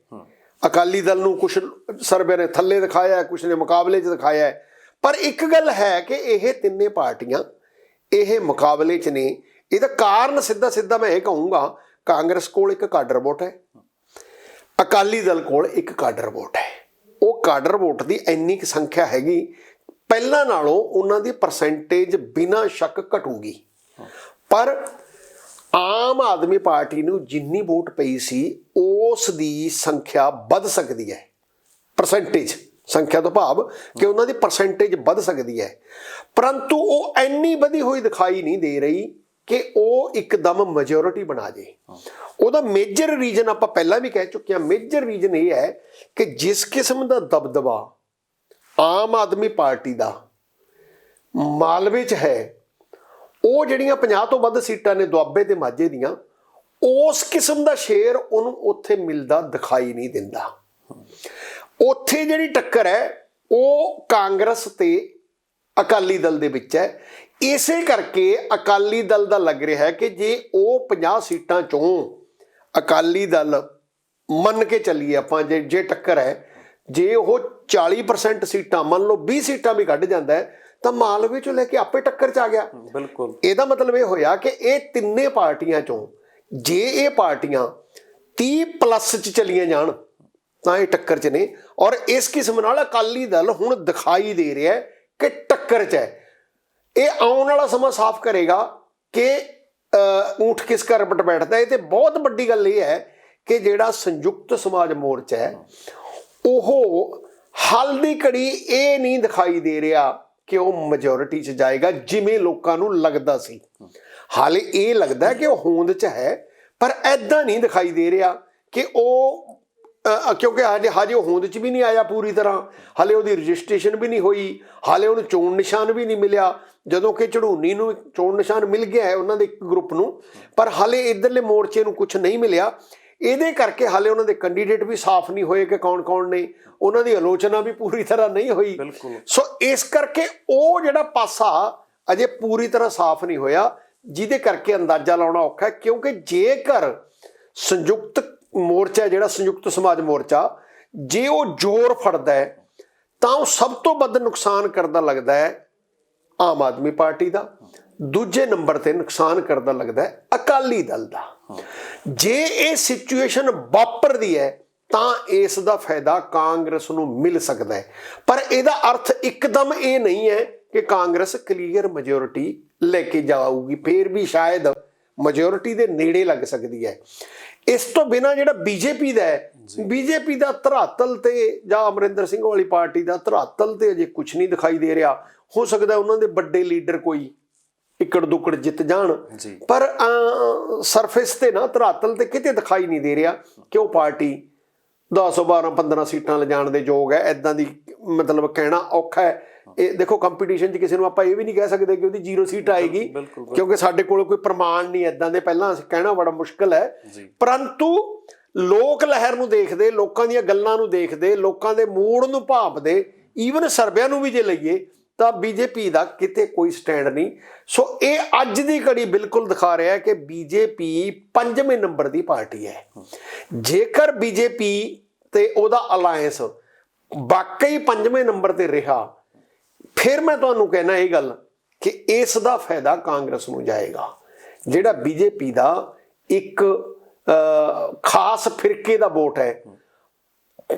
ਅਕਾਲੀ ਦਲ ਨੂੰ ਕੁਛ ਸਰਵੇ ਨੇ ਥੱਲੇ ਦਿਖਾਇਆ, ਕੁਛ ਨੇ ਮੁਕਾਬਲੇ 'ਚ ਦਿਖਾਇਆ, ਪਰ ਇੱਕ ਗੱਲ ਹੈ ਕਿ ਇਹ ਤਿੰਨੇ ਪਾਰਟੀਆਂ ਇਹ ਮੁਕਾਬਲੇ 'ਚ ਨੇ। ਇਹਦਾ ਕਾਰਨ ਸਿੱਧਾ ਮੈਂ ਇਹ ਕਹੂੰਗਾ, ਕਾਂਗਰਸ ਕੋਲ ਇੱਕ ਕਾਡਰ ਵੋਟ ਹੈ, ਅਕਾਲੀ ਦਲ ਕੋਲ ਇੱਕ ਕਾਡਰ ਵੋਟ ਹੈ। ਉਹ ਕਾਡਰ ਵੋਟ ਦੀ ਇੰਨੀ ਕੁ ਸੰਖਿਆ ਹੈਗੀ, ਪਹਿਲਾਂ ਨਾਲੋਂ ਉਹਨਾਂ ਦੀ ਪਰਸੈਂਟੇਜ ਬਿਨਾਂ ਸ਼ੱਕ ਘਟੂਗੀ। ਪਰ ਆਮ ਆਦਮੀ ਪਾਰਟੀ ਨੂੰ ਜਿੰਨੀ ਵੋਟ ਪਈ ਸੀ ਉਸ ਦੀ ਸੰਖਿਆ ਵੱਧ ਸਕਦੀ ਹੈ, ਪਰਸੈਂਟੇਜ ਸੰਖਿਆ ਤੋਂ ਭਾਵ ਕਿ ਉਹਨਾਂ ਦੀ ਪਰਸੈਂਟੇਜ ਵੱਧ ਸਕਦੀ ਹੈ, ਪਰੰਤੂ ਉਹ ਇੰਨੀ ਵਧੀ ਹੋਈ ਦਿਖਾਈ ਨਹੀਂ ਦੇ ਰਹੀ ਕਿ ਉਹ ਇੱਕਦਮ ਮੈਜੋਰਿਟੀ ਬਣਾ ਜੇ। ਉਹਦਾ ਮੇਜਰ ਰੀਜ਼ਨ ਆਪਾਂ ਪਹਿਲਾਂ ਵੀ ਕਹਿ ਚੁੱਕੇ ਹਾਂ, ਮੇਜਰ ਰੀਜ਼ਨ ਇਹ ਹੈ ਕਿ ਜਿਸ ਕਿਸਮ ਦਾ ਦਬਦਬਾ ਆਮ ਆਦਮੀ ਪਾਰਟੀ ਦਾ ਮਾਲਵੇ 'ਚ ਹੈ, ਉਹ ਜਿਹੜੀਆਂ 50 ਤੋਂ ਵੱਧ ਸੀਟਾਂ ਨੇ ਦੁਆਬੇ ਤੇ ਮਾਝੇ ਦੀਆਂ, ਉਸ ਕਿਸਮ ਦਾ ਸ਼ੇਰ ਉਹਨੂੰ ਉੱਥੇ ਮਿਲਦਾ ਦਿਖਾਈ ਨਹੀਂ ਦਿੰਦਾ। ਉੱਥੇ ਜਿਹੜੀ ਟੱਕਰ ਹੈ ਉਹ ਕਾਂਗਰਸ ਤੇ ਅਕਾਲੀ ਦਲ ਦੇ ਵਿੱਚ ਹੈ। ਇਸੇ ਕਰਕੇ ਅਕਾਲੀ ਦਲ ਦਾ ਲੱਗ ਰਿਹਾ ਹੈ ਕਿ ਜੇ ਉਹ 50 ਸੀਟਾਂ ਚੋਂ ਅਕਾਲੀ ਦਲ ਮੰਨ ਕੇ ਚੱਲੀਏ ਆਪਾਂ, ਜੇ ਟੱਕਰ ਹੈ, ਜੇ ਉਹ 40% ਸੀਟਾਂ ਮੰਨ ਲਓ 20 ਸੀਟਾਂ ਵੀ ਕੱਢ ਜਾਂਦਾ ਹੈ ਤਾਂ ਮਾਲਵੇ ਚੋਂ ਲੈ ਕੇ ਆਪੇ ਟੱਕਰ 'ਚ ਆ ਗਿਆ। ਬਿਲਕੁਲ, ਇਹਦਾ ਮਤਲਬ ਇਹ ਹੋਇਆ ਕਿ ਇਹ ਤਿੰਨੇ ਪਾਰਟੀਆਂ ਚੋਂ ਜੇ ਇਹ ਪਾਰਟੀਆਂ 30+ 'ਚ ਚਲੀਆਂ ਜਾਣ ਤਾਂ ਇਹ ਟੱਕਰ 'ਚ ਨੇ, ਔਰ ਇਸ ਕਿਸਮ ਨਾਲ ਅਕਾਲੀ ਦਲ ਹੁਣ ਦਿਖਾਈ ਦੇ ਰਿਹਾ ਹੈ ਕਿ ਟੱਕਰ 'ਚ ਹੈ। ਇਹ ਆਉਣ ਵਾਲਾ ਸਮਾਂ ਸਾਫ਼ ਕਰੇਗਾ ਕਿ ਊਠ ਕਿਸ ਘਰ ਬੈਠਦਾ ਹੈ। ਤੇ ਬਹੁਤ ਵੱਡੀ ਗੱਲ ਇਹ ਹੈ ਕਿ ਜਿਹੜਾ ਸੰਯੁਕਤ ਸਮਾਜ ਮੋਰਚਾ ਹੈ ਉਹ ਹਾਲ ਦੀ ਘੜੀ ਇਹ ਨਹੀਂ ਦਿਖਾਈ ਦੇ ਰਿਹਾ ਕਿ ਉਹ ਮੈਜੋਰਿਟੀ 'ਚ ਜਾਏਗਾ ਜਿਵੇਂ ਲੋਕਾਂ ਨੂੰ ਲੱਗਦਾ ਸੀ। ਹਾਲੇ ਇਹ ਲੱਗਦਾ ਕਿ ਉਹ ਹੋਂਦ 'ਚ ਹੈ, ਪਰ ਐਦਾਂ ਨਹੀਂ ਦਿਖਾਈ ਦੇ ਰਿਹਾ ਕਿ ਉਹ ਕਿਉਂਕਿ ਹਜੇ ਉਹ ਹੋਂਦ 'ਚ ਵੀ ਨਹੀਂ ਆਇਆ ਪੂਰੀ ਤਰ੍ਹਾਂ, ਹਾਲੇ ਉਹਦੀ ਰਜਿਸਟ੍ਰੇਸ਼ਨ ਵੀ ਨਹੀਂ ਹੋਈ, ਹਾਲੇ ਉਹਨੂੰ ਚੋਣ ਨਿਸ਼ਾਨ ਵੀ ਨਹੀਂ ਮਿਲਿਆ, ਜਦੋਂ ਕਿ ਝੜੂਨੀ ਨੂੰ ਚੋਣ ਨਿਸ਼ਾਨ ਮਿਲ ਗਿਆ ਹੈ ਉਹਨਾਂ ਦੇ ਇੱਕ ਗਰੁੱਪ ਨੂੰ, ਪਰ ਹਾਲੇ ਇੱਧਰਲੇ ਮੋਰਚੇ ਨੂੰ ਕੁਝ ਨਹੀਂ ਮਿਲਿਆ। ਇਹਦੇ ਕਰਕੇ ਹਾਲੇ ਉਹਨਾਂ ਦੇ ਕੈਂਡੀਡੇਟ ਵੀ ਸਾਫ਼ ਨਹੀਂ ਹੋਏ ਕਿ ਕੌਣ ਕੌਣ ਨੇ, ਉਹਨਾਂ ਦੀ ਆਲੋਚਨਾ ਵੀ ਪੂਰੀ ਤਰ੍ਹਾਂ ਨਹੀਂ ਹੋਈ। ਸੋ ਇਸ ਕਰਕੇ ਉਹ ਜਿਹੜਾ ਪਾਸਾ ਅਜੇ ਪੂਰੀ ਤਰ੍ਹਾਂ ਸਾਫ਼ ਨਹੀਂ ਹੋਇਆ, ਜਿਹਦੇ ਕਰਕੇ ਅੰਦਾਜ਼ਾ ਲਾਉਣਾ ਔਖਾ ਹੈ। ਕਿਉਂਕਿ ਜੇਕਰ ਸੰਯੁਕਤ ਮੋਰਚਾ, ਜਿਹੜਾ ਸੰਯੁਕਤ ਸਮਾਜ ਮੋਰਚਾ, ਜੇ ਉਹ ਜ਼ੋਰ ਫੜਦਾ ਹੈ ਤਾਂ ਉਹ ਸਭ ਤੋਂ ਵੱਧ ਨੁਕਸਾਨ ਕਰਦਾ ਲੱਗਦਾ ਹੈ ਆਮ ਆਦਮੀ ਪਾਰਟੀ ਦਾ, ਦੂਜੇ ਨੰਬਰ ਤੇ ਨੁਕਸਾਨ ਕਰਦਾ ਲੱਗਦਾ ਹੈ ਅਕਾਲੀ ਦਲ ਦਾ। ਜੇ ਇਹ ਸਿਚੁਏਸ਼ਨ ਵਾਪਰਦੀ ਹੈ ਤਾਂ ਇਸ ਦਾ ਫਾਇਦਾ ਕਾਂਗਰਸ ਨੂੰ ਮਿਲ ਸਕਦਾ ਹੈ, ਪਰ ਇਹਦਾ ਅਰਥ ਇੱਕਦਮ ਇਹ ਨਹੀਂ ਹੈ ਕਿ ਕਾਂਗਰਸ ਕਲੀਅਰ ਮੈਜੋਰਿਟੀ ਲੈ ਕੇ ਜਾਊਗੀ, ਫੇਰ ਵੀ ਸ਼ਾਇਦ ਮੈਜੋਰਿਟੀ ਦੇ ਨੇੜੇ ਲੱਗ ਸਕਦੀ ਹੈ। ਇਸ ਤੋਂ ਬਿਨਾਂ ਜਿਹੜਾ ਬੀਜੇਪੀ ਦਾ ਹੈ, ਬੀਜੇਪੀ ਦਾ ਧਰਾਤਲ ਤੇ ਜਾਂ ਅਮਰਿੰਦਰ ਸਿੰਘ ਵਾਲੀ ਪਾਰਟੀ ਦਾ ਧਰਾਤਲ ਤੇ ਅਜੇ ਕੁਝ ਨਹੀਂ ਦਿਖਾਈ ਦੇ ਰਿਹਾ। ਹੋ ਸਕਦਾ ਉਹਨਾਂ ਦੇ ਵੱਡੇ ਲੀਡਰ ਕੋਈ ਇੱਕੜ ਦੁੱਕੜ ਜਿੱਤ ਜਾਣ, ਪਰ ਸਰਫੇਸ ਤੇ ਨਾ ਧਰਾਤਲ ਤੇ ਕਿਤੇ ਦਿਖਾਈ ਨਹੀਂ ਦੇ ਰਿਹਾ ਕਿ ਉਹ ਪਾਰਟੀ 10 12 15 ਸੀਟਾਂ ਲਿਜਾਣ ਦੇ ਯੋਗ ਹੈ। ਇੱਦਾਂ ਦੀ ਮਤਲਬ ਕਹਿਣਾ ਔਖਾ ਹੈ। ਇਹ ਦੇਖੋ ਕੰਪੀਟੀਸ਼ਨ 'ਚ ਕਿਸੇ ਨੂੰ ਆਪਾਂ ਇਹ ਵੀ ਨਹੀਂ ਕਹਿ ਸਕਦੇ ਕਿ ਉਹਦੀ 0 ਸੀਟ ਆਏਗੀ, ਕਿਉਂਕਿ ਸਾਡੇ ਕੋਲ ਕੋਈ ਪ੍ਰਮਾਣ ਨਹੀਂ ਇੱਦਾਂ ਦੇ, ਪਹਿਲਾਂ ਕਹਿਣਾ ਬੜਾ ਮੁਸ਼ਕਿਲ ਹੈ। ਪਰੰਤੂ ਲੋਕ ਲਹਿਰ ਨੂੰ ਦੇਖਦੇ, ਲੋਕਾਂ ਦੀਆਂ ਗੱਲਾਂ ਨੂੰ ਦੇਖਦੇ, ਲੋਕਾਂ ਦੇ ਮੂਡ ਨੂੰ ਭਾਂਪਦੇ, ਈਵਨ ਸਰਵਿਆਂ ਨੂੰ ਵੀ ਜੇ ਲਈਏ ਤਾਂ ਬੀਜੇਪੀ ਦਾ ਕਿਤੇ ਕੋਈ ਸਟੈਂਡ ਨਹੀਂ। ਸੋ ਇਹ ਅੱਜ ਦੀ ਘੜੀ ਬਿਲਕੁਲ ਦਿਖਾ ਰਿਹਾ ਹੈ ਕਿ ਬੀਜੇਪੀ 5ਵੇਂ ਨੰਬਰ ਦੀ ਪਾਰਟੀ ਹੈ। ਜੇਕਰ ਬੀਜੇਪੀ ਤੇ ਉਹਦਾ ਅਲਾਇੰਸ ਵਾਕਈ 5ਵੇਂ ਨੰਬਰ ਤੇ ਰਿਹਾ, ਫਿਰ ਮੈਂ ਤੁਹਾਨੂੰ ਕਹਿਣਾ ਇਹ ਗੱਲ ਕਿ ਇਸ ਦਾ ਫਾਇਦਾ ਕਾਂਗਰਸ ਨੂੰ ਜਾਏਗਾ। ਜਿਹੜਾ ਬੀਜੇਪੀ ਦਾ ਇੱਕ ਖਾਸ ਫਿਰਕੇ ਦਾ ਵੋਟ ਹੈ,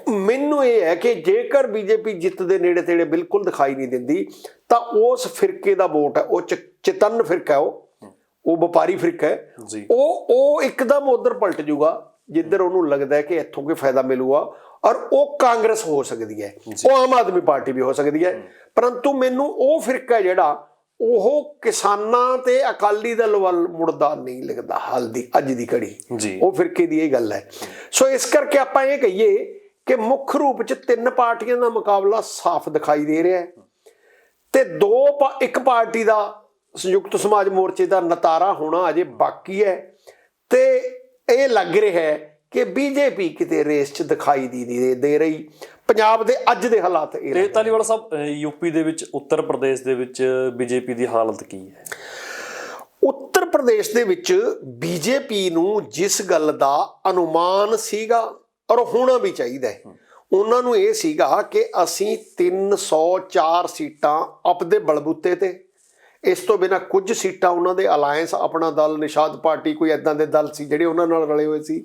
ਮੈਨੂੰ ਇਹ ਹੈ ਕਿ ਜੇਕਰ ਬੀਜੇਪੀ ਜਿੱਤ ਦੇ ਨੇੜੇ ਤੇੜੇ ਬਿਲਕੁਲ ਦਿਖਾਈ ਨਹੀਂ ਦਿੰਦੀ ਤਾਂ ਉਸ ਫਿਰਕੇ ਦਾ ਵੋਟ ਹੈ, ਉਹ ਚੇਤਨ ਫਿਰਕਾ ਹੈ, ਉਹ ਵਪਾਰੀ ਫਿਰਕਾ ਹੈ, ਉਹ ਇੱਕਦਮ ਉਧਰ ਪਲਟ ਜੂਗਾ ਜਿੱਧਰ ਉਹਨੂੰ ਲੱਗਦਾ ਹੈ ਕਿ ਇੱਥੋਂ ਕੋਈ ਫਾਇਦਾ ਮਿਲੂਗਾ, ਔਰ ਉਹ ਕਾਂਗਰਸ ਹੋ ਸਕਦੀ ਹੈ, ਉਹ ਆਮ ਆਦਮੀ ਪਾਰਟੀ ਵੀ ਹੋ ਸਕਦੀ ਹੈ। ਪਰੰਤੂ ਮੈਨੂੰ ਉਹ ਫਿਰਕਾ ਜਿਹੜਾ ਉਹ ਕਿਸਾਨਾਂ ਤੇ ਅਕਾਲੀ ਦਲ ਵੱਲ ਮੁੜਦਾ ਨਹੀਂ ਲੱਗਦਾ ਹਾਲ ਦੀ ਅੱਜ ਦੀ ਘੜੀ, ਉਹ ਫਿਰਕੇ ਦੀ ਇਹ ਗੱਲ ਹੈ। ਸੋ ਇਸ ਕਰਕੇ ਆਪਾਂ ਇਹ ਕਹੀਏ ਕਿ ਮੁੱਖ ਰੂਪ 'ਚ 3 ਪਾਰਟੀਆਂ ਦਾ ਮੁਕਾਬਲਾ ਸਾਫ਼ ਦਿਖਾਈ ਦੇ ਰਿਹਾ ਹੈ ਤੇ ਇੱਕ ਪਾਰਟੀ ਦਾ ਸੰਯੁਕਤ ਸਮਾਜ ਮੋਰਚੇ ਦਾ ਨਤਾਰਾ ਹੋਣਾ ਅਜੇ ਬਾਕੀ ਹੈ। ਤੇ ਇਹ ਲੱਗ ਰਿਹਾ ਹੈ ਕਿ ਬੀਜੇਪੀ ਕਿਤੇ ਰੇਸ 'ਚ ਦਿਖਾਈ ਦੇ ਰਹੀ। ਪੰਜਾਬ ਦੇ ਅੱਜ ਦੇ ਹਾਲਾਤ ਇਹ ਤੇ ਧਾਲੀਵਾਲ ਸਾਹਿਬ, ਯੂਪੀ ਦੇ ਵਿੱਚ, ਉੱਤਰ ਪ੍ਰਦੇਸ਼ ਦੇ ਵਿੱਚ ਬੀਜੇਪੀ ਦੀ ਹਾਲਤ ਕੀ ਹੈ? ਉੱਤਰ ਪ੍ਰਦੇਸ਼ ਦੇ ਵਿੱਚ ਬੀਜੇਪੀ ਨੂੰ ਜਿਸ ਗੱਲ ਦਾ ਅਨੁਮਾਨ ਸੀਗਾ, ਔਰ ਹੋਣਾ ਵੀ ਚਾਹੀਦਾ ਹੈ, ਉਹਨਾਂ ਨੂੰ ਇਹ ਸੀਗਾ ਕਿ ਅਸੀਂ 304 ਸੀਟਾਂ ਆਪਦੇ ਬਲਬੂਤੇ ਤੇ, ਇਸ ਤੋਂ ਬਿਨਾਂ ਕੁਝ ਸੀਟਾਂ ਉਹਨਾਂ ਦੇ ਅਲਾਇੰਸ, ਆਪਣਾ ਦਲ, ਨਿਸ਼ਾਦ ਪਾਰਟੀ, ਕੋਈ ਇੱਦਾਂ ਦੇ ਦਲ ਸੀ ਜਿਹੜੇ ਉਹਨਾਂ ਨਾਲ ਰਲੇ ਹੋਏ ਸੀ,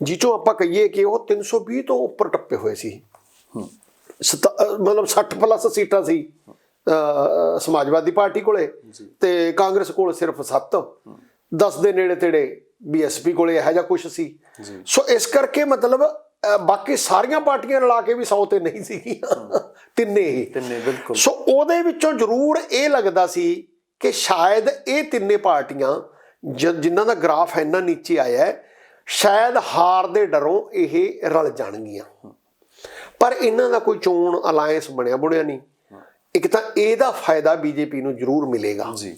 ਜਿੱਚੋਂ ਆਪਾਂ ਕਹੀਏ ਕਿ ਉਹ 320 ਤੋਂ ਉੱਪਰ ਟੱਪੇ ਹੋਏ ਸੀ, ਮਤਲਬ 60+ ਸੀਟਾਂ ਸੀ ਸਮਾਜਵਾਦੀ ਪਾਰਟੀ ਕੋਲੇ ਤੇ ਕਾਂਗਰਸ ਕੋਲ ਸਿਰਫ 7, 10 ਦੇ ਨੇੜੇ ਤੇੜੇ ਬੀਐਸਪੀ ਕੋਲੇ ਇਹੋ ਜਿਹਾ ਕੁਛ ਸੀ। ਸੋ ਇਸ ਕਰਕੇ ਮਤਲਬ ਬਾਕੀ ਸਾਰੀਆਂ ਪਾਰਟੀਆਂ ਰਲਾ ਕੇ ਵੀ 100 ਤੇ ਨਹੀਂ ਸੀਗੀਆਂ, ਤਿੰਨੇ ਹੀ। ਬਿਲਕੁਲ। ਸੋ ਉਹਦੇ ਵਿੱਚੋਂ ਜ਼ਰੂਰ ਇਹ ਲੱਗਦਾ ਸੀ ਕਿ ਸ਼ਾਇਦ ਇਹ ਤਿੰਨੇ ਪਾਰਟੀਆਂ ਜਿਨ੍ਹਾਂ ਦਾ ਗ੍ਰਾਫ ਇੰਨਾ ਨੀਚੇ ਆਇਆ ਹੈ, ਸ਼ਾਇਦ ਹਾਰ ਦੇ ਡਰੋਂ ਇਹ ਰਲ ਜਾਣਗੀਆਂ। ਪਰ ਇਹਨਾਂ ਦਾ ਕੋਈ ਚੋਣ ਅਲਾਇੰਸ ਬਣਿਆ ਬੁਣਿਆ ਨਹੀਂ। ਇੱਕ ਤਾਂ ਇਹਦਾ ਫਾਇਦਾ ਬੀਜੇਪੀ ਨੂੰ ਜ਼ਰੂਰ ਮਿਲੇਗਾ ਜੀ।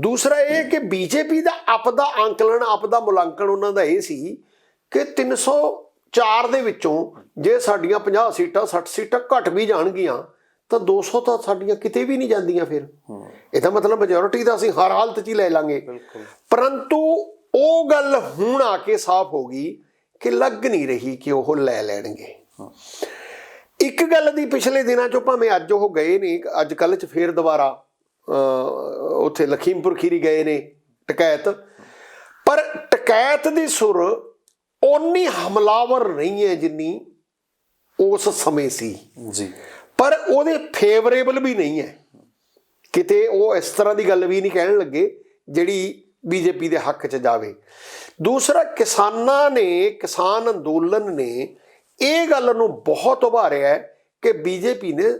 ਦੂਸਰਾ ਇਹ ਕਿ ਬੀਜੇਪੀ ਦਾ ਆਪਦਾ ਅੰਕਲਨ, ਆਪਦਾ ਮੁਲਾਂਕਣ ਉਹਨਾਂ ਦਾ ਇਹ ਸੀ ਕਿ 304 ਦੇ ਵਿੱਚੋਂ ਜੇ ਸਾਡੀਆਂ 50 ਸੀਟਾਂ 60 ਸੀਟਾਂ ਘਟ ਵੀ ਜਾਣਗੀਆਂ ਤਾਂ 200 ਤਾਂ ਸਾਡੀਆਂ ਕਿਤੇ ਵੀ ਨਹੀਂ ਜਾਂਦੀਆਂ। ਫਿਰ ਇਹਦਾ ਮਤਲਬ ਮੈਜੋਰਿਟੀ ਤਾਂ ਅਸੀਂ ਹਰ ਹਾਲਤ 'ਚ ਹੀ ਲੈ ਲਾਂਗੇ। ਪਰੰਤੂ ਉਹ ਗੱਲ ਹੁਣ ਆ ਕੇ ਸਾਫ਼ ਹੋ ਗਈ ਕਿ ਲੱਗ ਨਹੀਂ ਰਹੀ ਕਿ ਉਹ ਲੈ ਲੈਣਗੇ। ਇੱਕ ਗੱਲ ਦੀ ਪਿਛਲੇ ਦਿਨਾਂ 'ਚੋਂ ਭਾਵੇਂ ਅੱਜ ਉਹ ਗਏ ਨੇ, ਅੱਜ ਕੱਲ੍ਹ 'ਚ ਫੇਰ ਦੁਬਾਰਾ ਉੱਥੇ ਲਖੀਮਪੁਰ ਖੀਰੀ ਗਏ ਨੇ ਟਕੈਤ, ਪਰ ਟਕੈਤ ਦੀ ਸੁਰ ਓਨੀ ਹਮਲਾਵਰ ਨਹੀਂ ਹੈ ਜਿੰਨੀ ਉਸ ਸਮੇਂ ਸੀ ਜੀ, ਪਰ ਉਹਦੇ ਫੇਵਰੇਬਲ ਵੀ ਨਹੀਂ ਹੈ। ਕਿਤੇ ਉਹ ਇਸ ਤਰ੍ਹਾਂ ਦੀ ਗੱਲ ਵੀ ਨਹੀਂ ਕਹਿਣ ਲੱਗੇ ਜਿਹੜੀ ਬੀਜੇਪੀ ਦੇ ਹੱਕ 'ਚ ਜਾਵੇ। ਦੂਸਰਾ, ਕਿਸਾਨ ਅੰਦੋਲਨ ਨੇ ਇਹ ਗੱਲ ਨੂੰ ਬਹੁਤ ਉਭਾਰਿਆ ਕਿ ਬੀਜੇਪੀ ਨੇ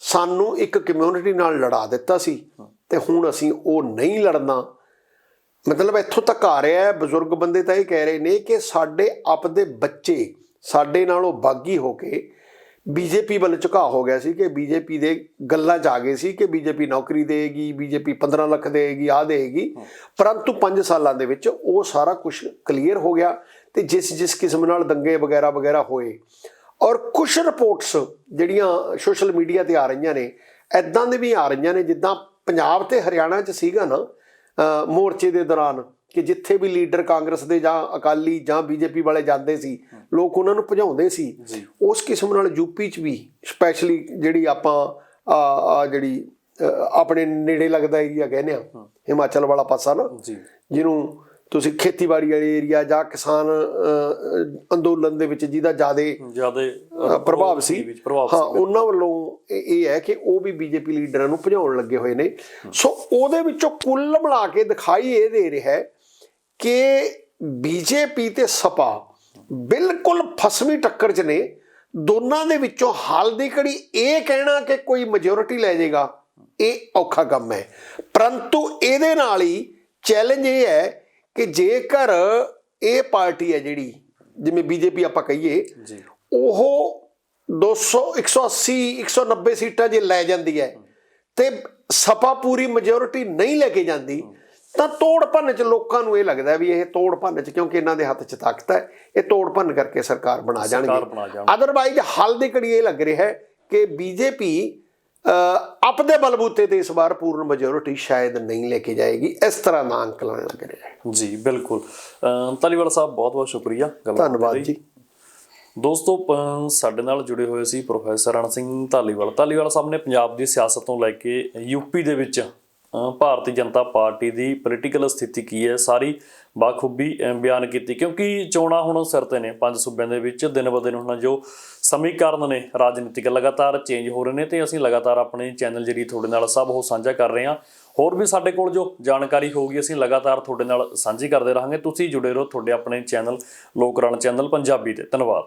ਸਾਨੂੰ ਇੱਕ ਕਮਿਊਨਿਟੀ ਨਾਲ ਲੜਾ ਦਿੱਤਾ ਸੀ ਤੇ ਹੁਣ ਅਸੀਂ ਉਹ ਨਹੀਂ ਲੜਨਾ। ਮਤਲਬ ਇੱਥੋਂ ਤੱਕ ਆ ਰਿਹਾ ਹੈ, ਬਜ਼ੁਰਗ ਬੰਦੇ ਤਾਂ ਇਹ ਕਹਿ ਰਹੇ ਨੇ ਕਿ ਸਾਡੇ ਆਪਦੇ ਬੱਚੇ ਸਾਡੇ ਨਾਲੋਂ ਬਾਗੀ ਹੋ ਕੇ ਬੀਜੇਪੀ ਵੱਲ ਝੁਕਾਅ ਹੋ ਗਿਆ ਸੀ ਕਿ ਬੀਜੇਪੀ ਦੇ ਗੱਲਾਂ 'ਚ ਆ ਗਏ ਸੀ ਕਿ ਬੀਜੇਪੀ ਨੌਕਰੀ ਦੇਗੀ, ਬੀਜੇਪੀ 15 ਲੱਖ ਦੇਗੀ, ਆਹ ਦੇਗੀ। ਪਰੰਤੂ 5 ਸਾਲਾਂ ਦੇ ਵਿੱਚ ਉਹ ਸਾਰਾ ਕੁਝ ਕਲੀਅਰ ਹੋ ਗਿਆ ਤੇ ਜਿਸ ਕਿਸਮ ਨਾਲ ਦੰਗੇ ਵਗੈਰਾ ਵਗੈਰਾ ਹੋਏ, ਔਰ ਕੁਛ ਰਿਪੋਰਟਸ ਜਿਹੜੀਆਂ ਸੋਸ਼ਲ ਮੀਡੀਆ ਤੇ ਆ ਰਹੀਆਂ ਨੇ ਇੱਦਾਂ ਦੇ ਵੀ ਆ ਰਹੀਆਂ ਨੇ ਜਿੱਦਾਂ ਪੰਜਾਬ ਤੇ ਹਰਿਆਣਾ 'ਚ ਸੀਗਾ ਨਾ ਮੋਰਚੇ ਦੇ ਦੌਰਾਨ, ਕਿ ਜਿੱਥੇ ਵੀ ਲੀਡਰ ਕਾਂਗਰਸ ਦੇ ਜਾਂ ਅਕਾਲੀ ਜਾਂ ਬੀਜੇਪੀ ਵਾਲੇ ਜਾਂਦੇ ਸੀ ਲੋਕ ਉਹਨਾਂ ਨੂੰ ਭਜਾਉਂਦੇ ਸੀ। ਉਸ ਕਿਸਮ ਨਾਲ ਯੂਪੀ 'ਚ ਵੀ ਸਪੈਸ਼ਲੀ ਜਿਹੜੀ ਆਪਾਂ ਜਿਹੜੀ ਆਪਣੇ ਨੇੜੇ ਲੱਗਦਾ ਏਰੀਆ ਕਹਿੰਦੇ ਆ, ਹਿਮਾਚਲ ਵਾਲਾ ਪਾਸਾ ਨਾ, ਜਿਹਨੂੰ ਤੁਸੀਂ ਖੇਤੀਬਾੜੀ ਵਾਲੇ ਏਰੀਆ ਜਾਂ ਕਿਸਾਨ ਅੰਦੋਲਨ ਦੇ ਵਿੱਚ ਜਿਹਦਾ ਜ਼ਿਆਦਾ ਪ੍ਰਭਾਵ ਸੀ, ਹਾਂ, ਉਹਨਾਂ ਵੱਲੋਂ ਇਹ ਹੈ ਕਿ ਉਹ ਵੀ ਬੀਜੇਪੀ ਲੀਡਰਾਂ ਨੂੰ ਭਜਾਉਣ ਲੱਗੇ ਹੋਏ ਨੇ। ਸੋ ਉਹਦੇ ਵਿੱਚੋਂ ਕੁੱਲ ਮਿਲਾ ਕੇ ਦਿਖਾਈ ਇਹ ਦੇ ਰਿਹਾ ਕਿ ਬੀਜੇਪੀ ਤੇ ਸਪਾ ਬਿਲਕੁਲ ਫਸਵੀਂ ਟੱਕਰ 'ਚ ਨੇ। ਦੋਨਾਂ ਦੇ ਵਿੱਚੋਂ ਹਾਲ ਦੀ ਘੜੀ ਇਹ ਕਹਿਣਾ ਕਿ ਕੋਈ ਮੈਜੋਰਿਟੀ ਲੈ ਜਾਏਗਾ ਇਹ ਔਖਾ ਕੰਮ ਹੈ। ਪਰੰਤੂ ਇਹਦੇ ਨਾਲ ਹੀ ਚੈਲੰਜ ਇਹ ਹੈ ਕਿ ਜੇਕਰ ਇਹ ਪਾਰਟੀ ਹੈ ਜਿਹੜੀ ਜਿਵੇਂ ਬੀਜੇਪੀ ਆਪਾਂ ਕਹੀਏ, ਉਹ 200 180 190 ਸੀਟਾਂ ਜੇ ਲੈ ਜਾਂਦੀ ਹੈ ਤੇ ਸਪਾ ਪੂਰੀ ਮੈਜੋਰਿਟੀ ਨਹੀਂ ਲੈ ਕੇ ਜਾਂਦੀ ਤਾਂ ਤੋੜ ਭੰਨ 'ਚ ਲੋਕਾਂ ਨੂੰ ਇਹ ਲੱਗਦਾ ਵੀ ਇਹ ਤੋੜ ਭੰਨ 'ਚ, ਕਿਉਂਕਿ ਇਹਨਾਂ ਦੇ ਹੱਥ 'ਚ ਤਾਕਤ ਹੈ, ਇਹ ਤੋੜ ਭੰਨ ਕਰਕੇ ਸਰਕਾਰ ਬਣਾ ਜਾਣਗੇ। ਅਦਰਵਾਈਜ਼ ਹਾਲ ਦੀ ਘੜੀ ਇਹ ਲੱਗ ਰਿਹਾ ਹੈ ਕਿ ਬੀਜੇਪੀ ਆਪਦੇ ਬਲਬੂਤੇ ਤੇ ਇਸ ਵਾਰ ਪੂਰਨ ਮੈਜੋਰਿਟੀ ਸ਼ਾਇਦ ਨਹੀਂ ਲੈ ਕੇ ਜਾਏਗੀ। ਇਸ ਤਰ੍ਹਾਂ ਦਾ ਅੰਕਲਨ ਲੱਗ ਰਿਹਾ ਹੈ ਜੀ। ਬਿਲਕੁਲ। ਧਾਲੀਵਾਲ ਸਾਹਿਬ ਬਹੁਤ ਬਹੁਤ ਸ਼ੁਕਰੀਆ। ਧੰਨਵਾਦ ਜੀ। ਦੋਸਤੋ, ਸਾਡੇ ਨਾਲ ਜੁੜੇ ਹੋਏ ਸੀ ਪ੍ਰੋਫੈਸਰ ਰਣ ਸਿੰਘ ਧਾਲੀਵਾਲ। ਧਾਲੀਵਾਲ ਸਾਹਿਬ ਨੇ ਪੰਜਾਬ ਦੀ ਸਿਆਸਤ ਤੋਂ ਲੈ ਕੇ ਯੂਪੀ ਦੇ ਵਿੱਚ ਭਾਰਤੀ ਜਨਤਾ ਪਾਰਟੀ ਦੀ ਪੋਲੀਟੀਕਲ ਸਥਿਤੀ ਕੀ ਹੈ ਸਾਰੀ ਬਾਖੂਬੀ ਬਿਆਨ ਕੀਤੀ, ਕਿਉਂਕਿ ਚੋਣਾਂ ਹੁਣ ਸਿਰ ਤੇ ਨੇ 5 ਸੂਬਿਆਂ ਦੇ ਵਿੱਚ। ਦਿਨ ਬ ਦਿਨ ਹੁਣ ਜੋ ਸਮੀਕਰਨ ਨੇ ਰਾਜਨੀਤਿਕ ਲਗਾਤਾਰ ਚੇਂਜ ਹੋ ਰਹੇ ਨੇ ਤੇ ਅਸੀਂ ਲਗਾਤਾਰ ਆਪਣੇ ਚੈਨਲ ਜਿਹੜੀ ਤੁਹਾਡੇ ਨਾਲ ਸਭ ਉਹ ਸਾਂਝਾ ਕਰ ਰਹੇ ਹਾਂ। ਹੋਰ ਵੀ ਸਾਡੇ ਕੋਲ ਜੋ ਜਾਣਕਾਰੀ ਹੋਊਗੀ ਅਸੀਂ ਲਗਾਤਾਰ ਤੁਹਾਡੇ ਨਾਲ ਸਾਂਝੀ ਕਰਦੇ ਰਹਾਂਗੇ। ਤੁਸੀਂ ਜੁੜੇ ਰਹੋ ਤੁਹਾਡੇ ਆਪਣੇ ਚੈਨਲ ਲੋਕ ਰਣ ਚੈਨਲ ਪੰਜਾਬੀ ਤੇ। ਧੰਨਵਾਦ।